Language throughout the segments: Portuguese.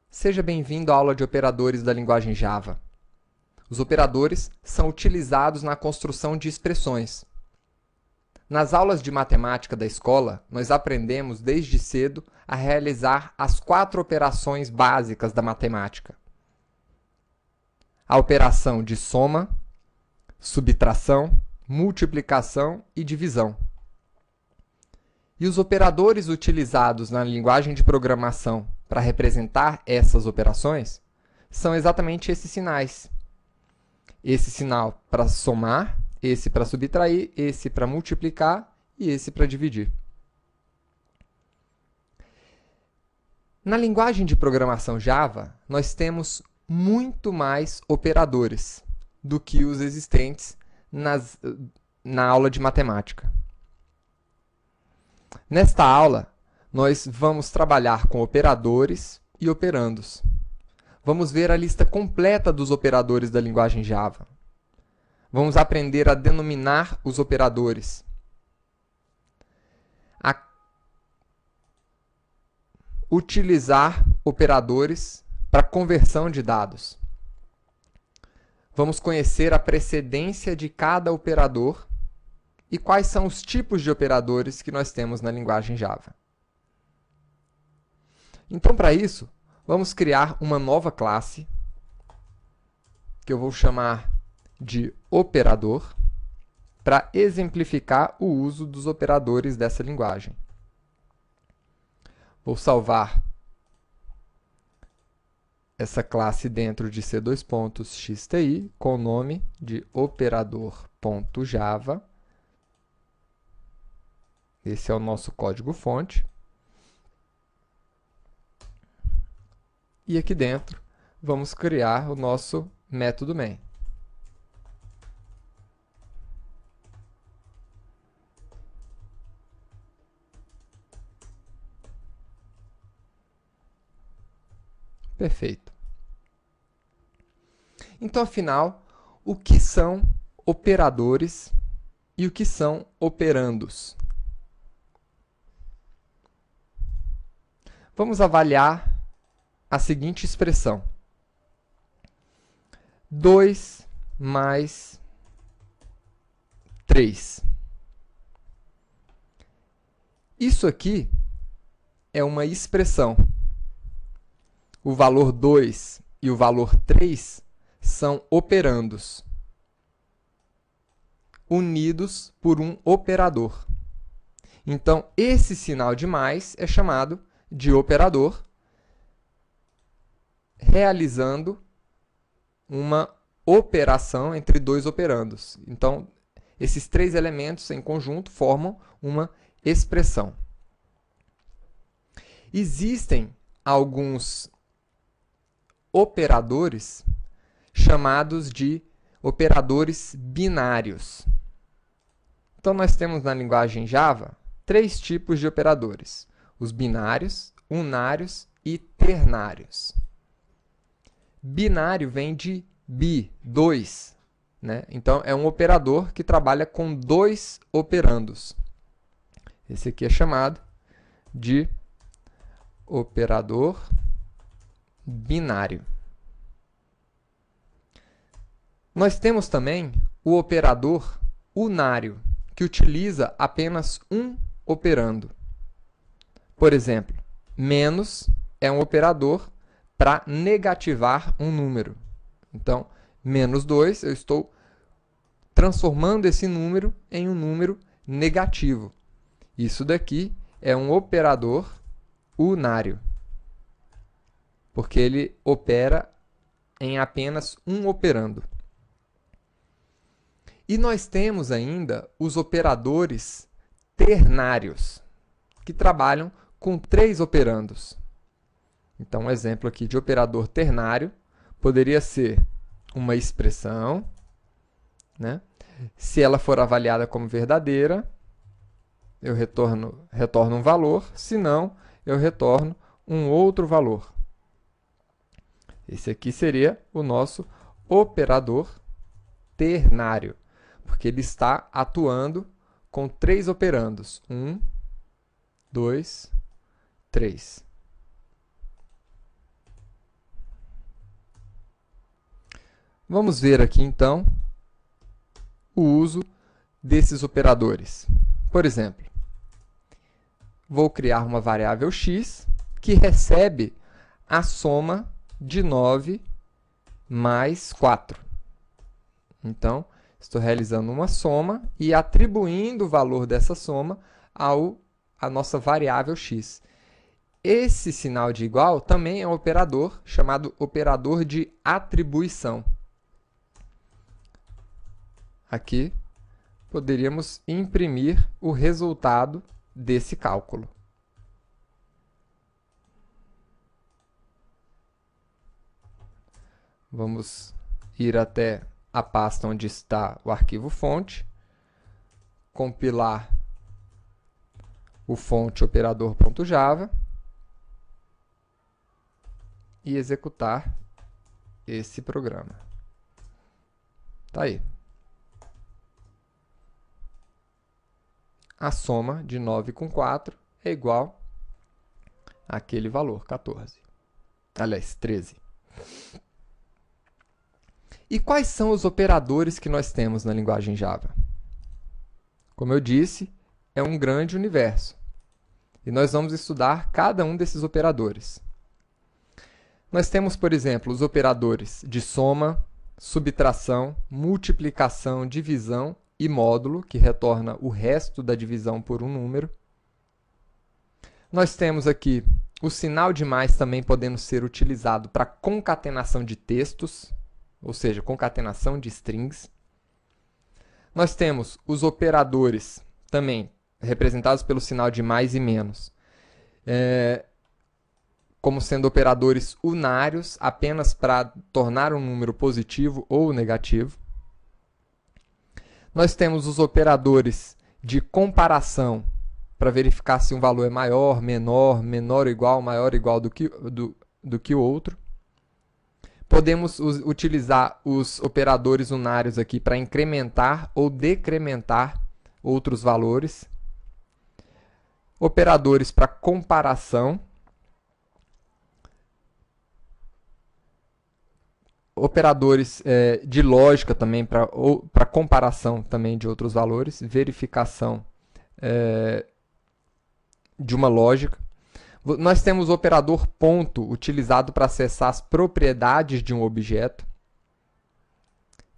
Seja bem-vindo à aula de operadores da linguagem Java. Os operadores são utilizados na construção de expressões. Nas aulas de matemática da escola, nós aprendemos desde cedo a realizar as 4 operações básicas da matemática: a operação de soma, subtração, multiplicação e divisão. E os operadores utilizados na linguagem de programação para representar essas operações são exatamente esses sinais. Esse sinal para somar, esse para subtrair, esse para multiplicar e esse para dividir. Na linguagem de programação Java, nós temos muito mais operadores do que os existentes na aula de matemática. Nesta aula, nós vamos trabalhar com operadores e operandos. Vamos ver a lista completa dos operadores da linguagem Java. Vamos aprender a denominar os operadores, a utilizar operadores para conversão de dados. Vamos conhecer a precedência de cada operador e quais são os tipos de operadores que nós temos na linguagem Java. Então, para isso, vamos criar uma nova classe, que eu vou chamar de operador, para exemplificar o uso dos operadores dessa linguagem. Vou salvar essa classe dentro de C2.xti com o nome de operador.java. Esse é o nosso código-fonte. E aqui dentro, vamos criar o nosso método main. Perfeito. Então, afinal, o que são operadores e o que são operandos? Vamos avaliar a seguinte expressão: 2 mais 3. Isso aqui é uma expressão. O valor 2 e o valor 3 são operandos, unidos por um operador. Então, esse sinal de mais é chamado de operador, realizando uma operação entre dois operandos. Então, esses 3 elementos em conjunto formam uma expressão. Existem alguns operadores chamados de operadores binários. Então, nós temos na linguagem Java 3 tipos de operadores: os binários, unários e ternários. Binário vem de bi, 2, né? Então, é um operador que trabalha com 2 operandos. Esse aqui é chamado de operador binário. Nós temos também o operador unário, que utiliza apenas um operando. Por exemplo, menos é um operador para negativar um número. Então, menos 2, eu estou transformando esse número em um número negativo. Isso daqui é um operador unário, porque ele opera em apenas um operando. E nós temos ainda os operadores ternários, que trabalham com 3 operandos. Então, um exemplo aqui de operador ternário poderia ser uma expressão, né? Se ela for avaliada como verdadeira, eu retorno um valor, se não, eu retorno um outro valor. Esse aqui seria o nosso operador ternário, porque ele está atuando com 3 operandos. 1, 2, 3. Vamos ver aqui, então, o uso desses operadores. Por exemplo, vou criar uma variável x que recebe a soma de 9 mais 4. Então, estou realizando uma soma e atribuindo o valor dessa soma à nossa variável x. Esse sinal de igual também é um operador chamado operador de atribuição. Aqui, poderíamos imprimir o resultado desse cálculo. Vamos ir até a pasta onde está o arquivo fonte, compilar o fonte operador.java e executar esse programa. Tá aí. A soma de 9 com 4 é igual àquele valor, 14. Aliás, 13. E quais são os operadores que nós temos na linguagem Java? Como eu disse, é um grande universo. E nós vamos estudar cada um desses operadores. Nós temos, por exemplo, os operadores de soma, subtração, multiplicação, divisão e módulo, que retorna o resto da divisão por um número. Nós temos aqui o sinal de mais também podendo ser utilizado para concatenação de textos, ou seja, concatenação de strings. Nós temos os operadores também representados pelo sinal de mais e menos, como sendo operadores unários, apenas para tornar um número positivo ou negativo. Nós temos os operadores de comparação, para verificar se um valor é maior, menor, menor ou igual, maior ou igual do que o outro. Podemos utilizar os operadores unários aqui para incrementar ou decrementar outros valores. Operadores para comparação. Operadores de lógica também para comparação também de outros valores, verificação de uma lógica. Nós temos o operador ponto, utilizado para acessar as propriedades de um objeto.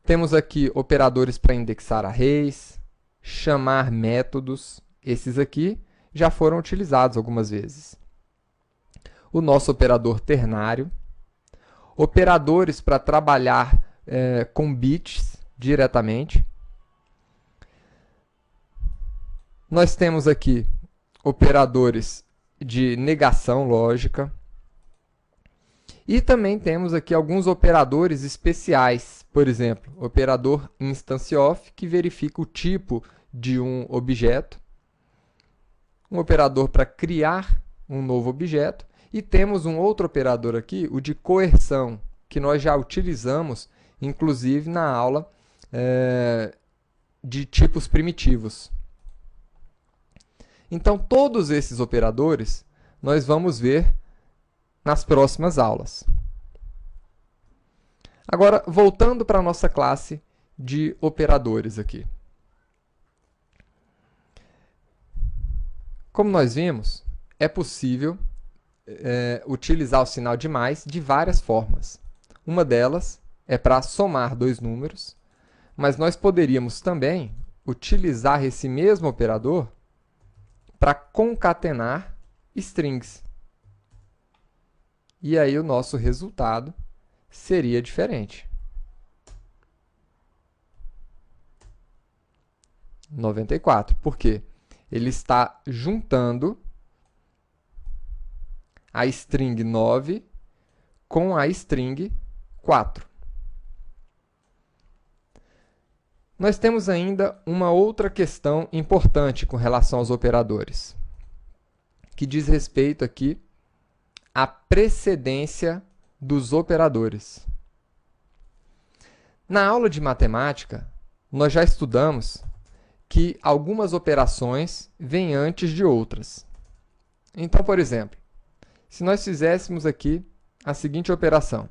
Temos aqui operadores para indexar arrays, chamar métodos. Esses aqui já foram utilizados algumas vezes. O nosso operador ternário. Operadores para trabalhar com bits diretamente. Nós temos aqui operadores de negação lógica. E também temos aqui alguns operadores especiais. Por exemplo, operador instance_of, que verifica o tipo de um objeto. Um operador para criar um novo objeto. E temos um outro operador aqui, o de coerção, que nós já utilizamos, inclusive na aula de tipos primitivos. Então, todos esses operadores nós vamos ver nas próximas aulas. Agora, voltando para a nossa classe de operadores aqui. Como nós vimos, é possível utilizar o sinal de mais de várias formas. Uma delas é para somar dois números, mas nós poderíamos também utilizar esse mesmo operador para concatenar strings. E aí o nosso resultado seria diferente. 94. Por quê? Ele está juntando a string 9 com a string 4. Nós temos ainda uma outra questão importante com relação aos operadores, que diz respeito aqui à precedência dos operadores. Na aula de matemática, nós já estudamos que algumas operações vêm antes de outras. Então, por exemplo, se nós fizéssemos aqui a seguinte operação: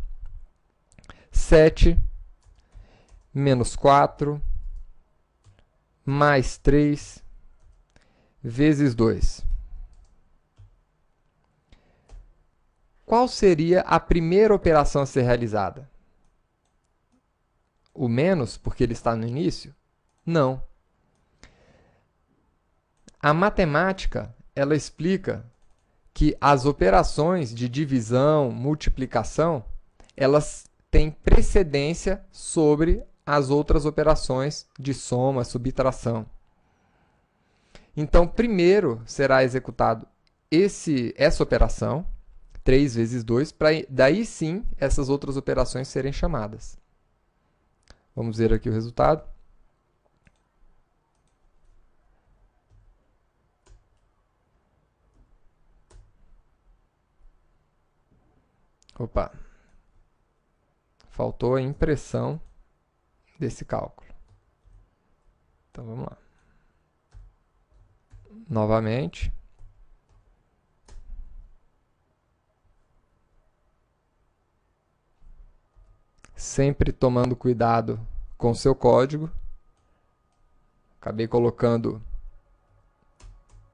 7 menos 4, mais 3, vezes 2. Qual seria a primeira operação a ser realizada? O menos, porque ele está no início? Não. A matemática, ela explica que as operações de divisão, multiplicação, elas têm precedência sobre as outras operações de soma, subtração. Então, primeiro será executado essa operação, 3 vezes 2, para daí sim essas outras operações serem chamadas. Vamos ver aqui o resultado. Opa! Faltou a impressão desse cálculo. Então, vamos lá. Novamente. Sempre tomando cuidado com o seu código. Acabei colocando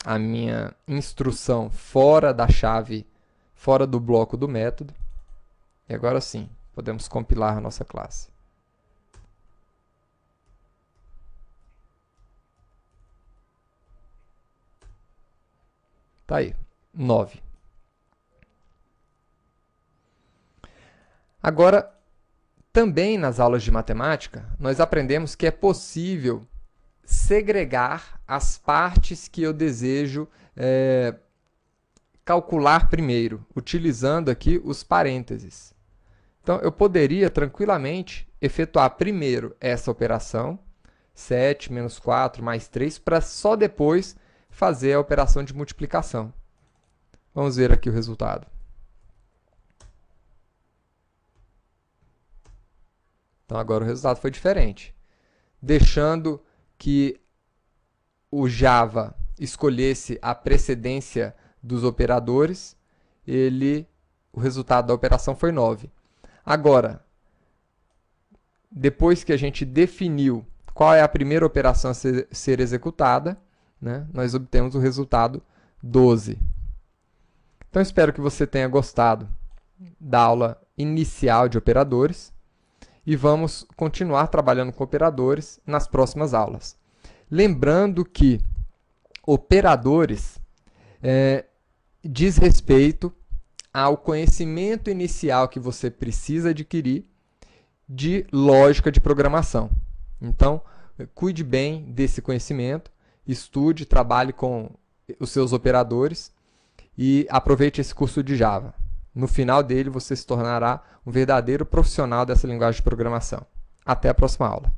a minha instrução fora da chave, fora do bloco do método. E agora sim, podemos compilar a nossa classe. Tá aí, 9. Agora, também nas aulas de matemática, nós aprendemos que é possível segregar as partes que eu desejo calcular primeiro, utilizando aqui os parênteses. Então, eu poderia tranquilamente efetuar primeiro essa operação, 7 menos 4 mais 3, para só depois fazer a operação de multiplicação. Vamos ver aqui o resultado. Então, agora o resultado foi diferente. Deixando que o Java escolhesse a precedência dos operadores, o resultado da operação foi 9. Agora, depois que a gente definiu qual é a primeira operação a ser executada, né, nós obtemos o resultado 12. Então, espero que você tenha gostado da aula inicial de operadores e vamos continuar trabalhando com operadores nas próximas aulas. Lembrando que operadores diz respeito ao conhecimento inicial que você precisa adquirir de lógica de programação. Então, cuide bem desse conhecimento, estude, trabalhe com os seus operadores e aproveite esse curso de Java. No final dele, você se tornará um verdadeiro profissional dessa linguagem de programação. Até a próxima aula.